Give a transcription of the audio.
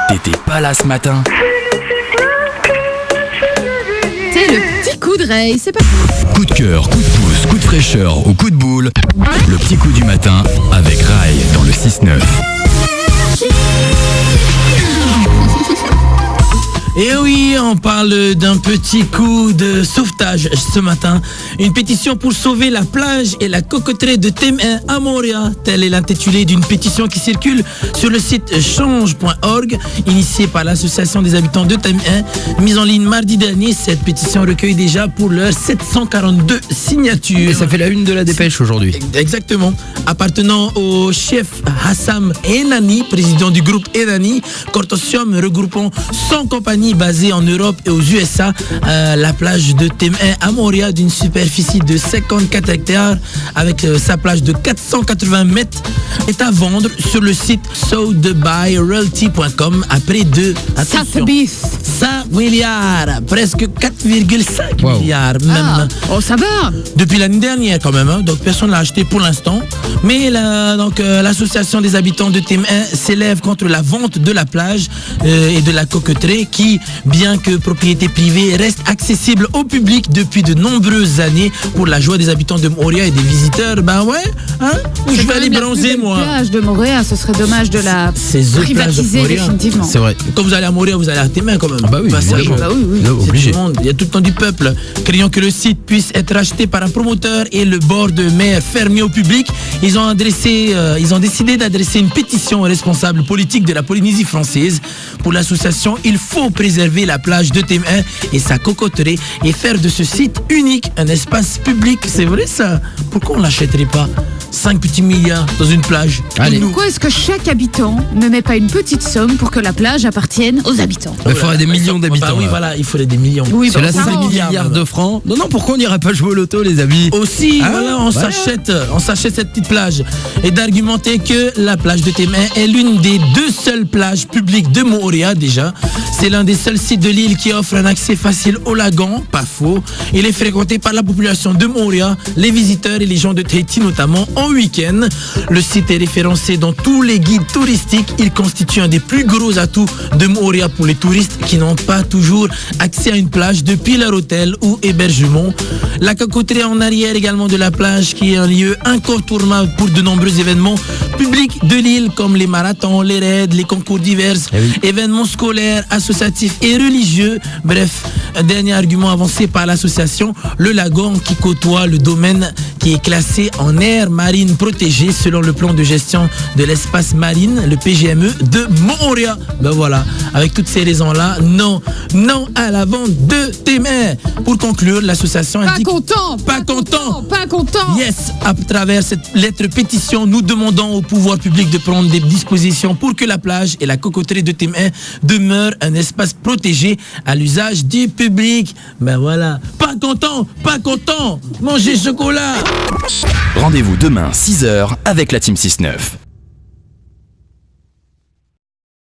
T'étais pas là ce matin? C'est le petit coup de rail, c'est pas... Coup de cœur, coup de pouce, coup de fraîcheur ou coup de boule. Le petit coup du matin avec Rai dans le 6-9. Et oui, on parle d'un petit coup de sauvetage ce matin. Une pétition pour sauver la plage et la cocoterie de Temin à Montréal. Tel est l'intitulé d'une pétition qui circule sur le site change.org, initiée par l'association des habitants de Temin. Mise en ligne mardi dernier, cette pétition recueille déjà pour l'heure 742 signatures. Et ça fait la une de la dépêche aujourd'hui. Exactement. Appartenant au chef Hassam Enani, président du groupe Enani, consortium regroupant 100 compagnies basées en Europe et aux USA, la plage de Temin à Montréal d'une superficie de 54 hectares avec sa plage de 480 mètres est à vendre sur le site sothebyrealty.com à près de 5 milliards, presque 4,5 milliards même. Oh, ça va. Depuis l'année dernière quand même, hein, donc personne ne l'a acheté pour l'instant. Mais l'association des habitants de Temin s'élève contre la vente de la plage et de la cocoterie qui, bien que propriété privée, reste accessible au public depuis de nombreuses années pour la joie des habitants de Montréal et des visiteurs. Ben ouais, hein, où je vais aller bronzer moi. La plage de Montréal, ce serait dommage de la privatiser définitivement. C'est vrai. Quand vous allez à Montréal, vous allez à Temin quand même. Ah bah oui, évidemment. Bah oui. Obligé. Tout le monde, il y a tout le temps du peuple. Craignant que le site puisse être acheté par un promoteur et le bord de mer fermé au public, ils ont décidé d'adresser une pétition aux responsables politiques de la Polynésie française. Pour l'association, il faut préserver la plage de Temin et sa cocoterie et faire de ce site unique un espace public. C'est vrai ça? Pourquoi on l'achèterait pas? 5 petits milliards dans une plage. Allez. Pourquoi est-ce que chaque habitant ne met pas une petite somme pour que la plage appartienne aux habitants? Il faudrait des millions d'habitants. Bah oui, là. voilà, il faudrait des millions. Oui, C'est là bah, 5 ça va. milliards de francs. Non, pourquoi on n'irait pas jouer au loto, les amis? Aussi, Ah, voilà, on s'achète cette petite plage. Et d'argumenter que la plage de Temin est l'une des 2 seules plages publiques de Montréal déjà. C'est l'un des seuls sites de l'île qui offre un accès facile au lagon, pas faux. Il est fréquenté par la population de Montréal, les visiteurs et les gens de Tahiti notamment en week-end. Le site est référencé dans tous les guides touristiques. Il constitue un des plus gros atouts de Montréal pour les touristes qui n'ont pas toujours accès à une plage depuis leur hôtel ou hébergement. La cocoterie en arrière également de la plage qui est un lieu incontournable pour de nombreux événements publics de l'île comme les marathons, les raids, les concours divers, événements scolaires, associatifs et religieux. Bref, un dernier argument avancé par l'association, le lagon qui côtoie le domaine qui est classé en aire marine protégée selon le plan de gestion de l'espace marine, le PGME de Montréal. Ben voilà, avec toutes ces raisons-là, non à la vente de Temin. Pour conclure, l'association indique... Pas content. Yes, à travers cette lettre pétition, nous demandons au pouvoir public de prendre des dispositions pour que la plage et la cocoterie de Temin demeurent un espace protégé à l'usage du public. Ben voilà, pas content, mangez chocolat. Rendez-vous demain 6h avec la Team 6-9.